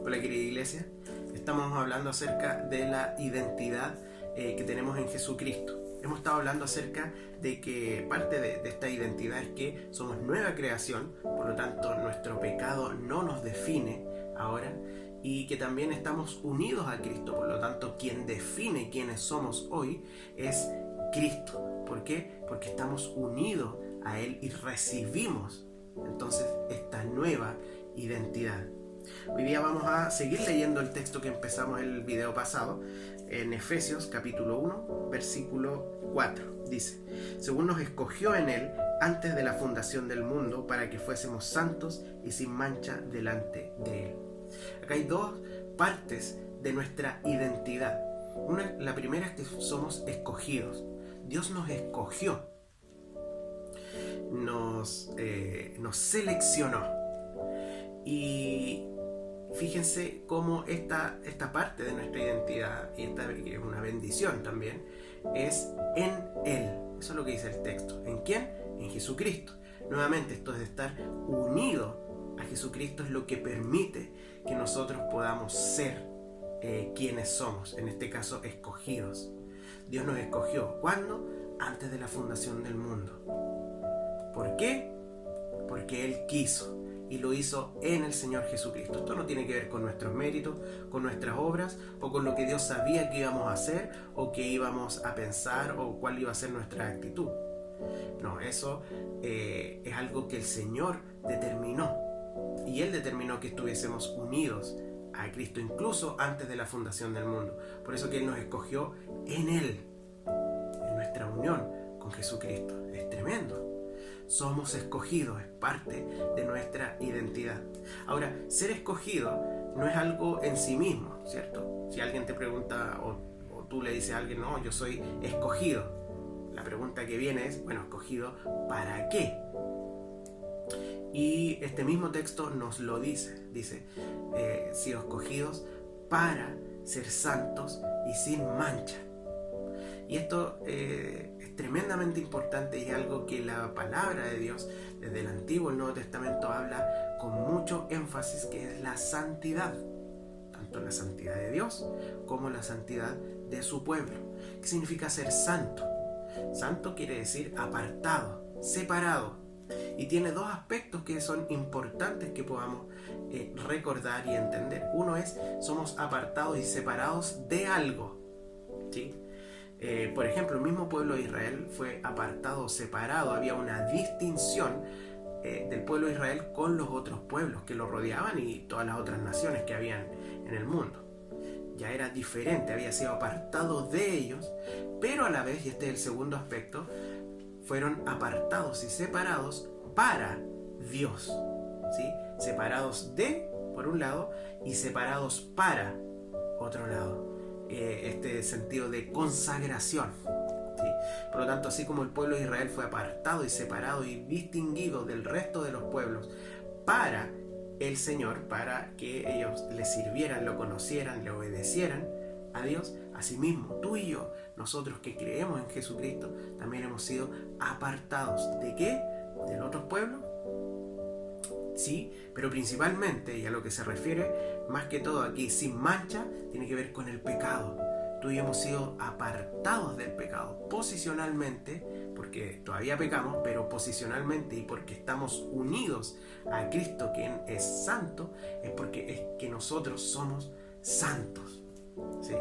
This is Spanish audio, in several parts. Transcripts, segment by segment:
Hola querida iglesia, estamos hablando acerca de la identidad que tenemos en Jesucristo. Hemos estado hablando acerca de que parte de esta identidad es que somos nueva creación, por lo tanto nuestro pecado no nos define ahora, y que también estamos unidos a Cristo, por lo tanto quien define quiénes somos hoy es Cristo. ¿Por qué? Porque estamos unidos a Él y recibimos entonces esta nueva identidad. Hoy día vamos a seguir leyendo el texto que empezamos el video pasado en Efesios capítulo 1 versículo 4. Dice: según nos escogió en Él antes de la fundación del mundo para que fuésemos santos y sin mancha delante de Él. Acá hay dos partes de nuestra identidad. La primera es que somos escogidos. Dios nos escogió, nos seleccionó. Y fíjense cómo esta parte de nuestra identidad, y esta es una bendición también, es en Él. Eso es lo que dice el texto. ¿En quién? En Jesucristo. Nuevamente, esto de estar unido a Jesucristo es lo que permite que nosotros podamos ser quienes somos, en este caso escogidos. Dios nos escogió. ¿Cuándo? Antes de la fundación del mundo. ¿Por qué? Porque Él quiso. Y lo hizo en el Señor Jesucristo. Esto no tiene que ver con nuestros méritos, con nuestras obras, o con lo que Dios sabía que íbamos a hacer, o que íbamos a pensar, o cuál iba a ser nuestra actitud. No, eso es algo que el Señor determinó. Y Él determinó que estuviésemos unidos a Cristo, incluso antes de la fundación del mundo. Por eso que Él nos escogió en Él, en nuestra unión con Jesucristo. Es tremendo. Somos escogidos, es parte de nuestra identidad. Ahora, ser escogido no es algo en sí mismo, ¿cierto? Si alguien te pregunta o tú le dices a alguien, no, yo soy escogido, la pregunta que viene es, bueno, ¿escogido para qué? Y este mismo texto nos lo dice. Dice, sido escogidos para ser santos y sin mancha. Y esto es tremendamente importante y es algo que la palabra de Dios desde el Antiguo y el Nuevo Testamento habla con mucho énfasis, que es la santidad. Tanto la santidad de Dios como la santidad de su pueblo. ¿Qué significa ser santo? Santo quiere decir apartado, separado. Y tiene dos aspectos que son importantes que podamos recordar y entender. Uno es, somos apartados y separados de algo, ¿sí? Por ejemplo, el mismo pueblo de Israel fue apartado, separado, había una distinción del pueblo de Israel con los otros pueblos que lo rodeaban y todas las otras naciones que habían en el mundo. Ya era diferente, había sido apartado de ellos, pero a la vez, y este es el segundo aspecto, fueron apartados y separados para Dios, ¿sí? Separados de, por un lado, y separados para otro lado. Este sentido de consagración, ¿sí? Por lo tanto, así como el pueblo de Israel fue apartado y separado y distinguido del resto de los pueblos para el Señor, para que ellos le sirvieran, lo conocieran, le obedecieran a Dios, asimismo tú y yo, nosotros que creemos en Jesucristo, también hemos sido apartados. ¿De qué? ¿Del otro pueblo? Sí, pero principalmente, y a lo que se refiere más que todo aquí, sin mancha, tiene que ver con el pecado. Tú y yo hemos sido apartados del pecado posicionalmente, porque todavía pecamos, pero posicionalmente, y porque estamos unidos a Cristo, quien es santo, es porque es que nosotros somos santos, ¿sí?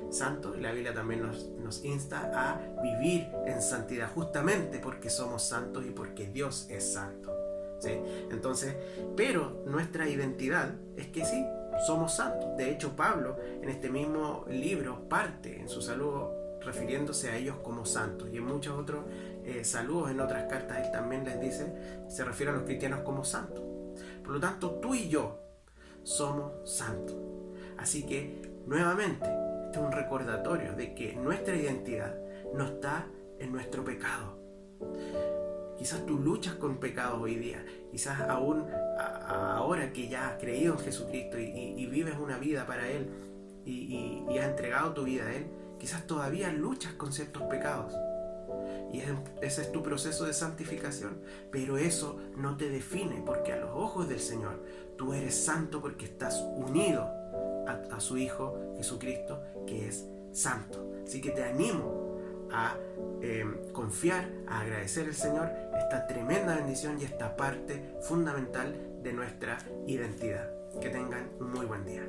Santos, la Biblia también nos insta a vivir en santidad, justamente porque somos santos y porque Dios es santo. ¿Sí? Entonces, pero nuestra identidad es que sí, somos santos. De hecho, Pablo en este mismo libro parte en su saludo refiriéndose a ellos como santos, y en muchos otros saludos en otras cartas él también les dice, se refiere a los cristianos como santos. Por lo tanto, tú y yo somos santos. Así que, nuevamente, este es un recordatorio de que nuestra identidad no está en nuestro pecado. Quizás tú luchas con pecado hoy día, quizás aún ahora que ya has creído en Jesucristo y vives una vida para Él y has entregado tu vida a Él, quizás todavía luchas con ciertos pecados. Y ese es tu proceso de santificación. Pero eso no te define, porque a los ojos del Señor tú eres santo porque estás unido a su Hijo Jesucristo, que es santo. Así que te animo a confiar, a agradecer al Señor esta tremenda bendición y esta parte fundamental de nuestra identidad. Que tengan un muy buen día.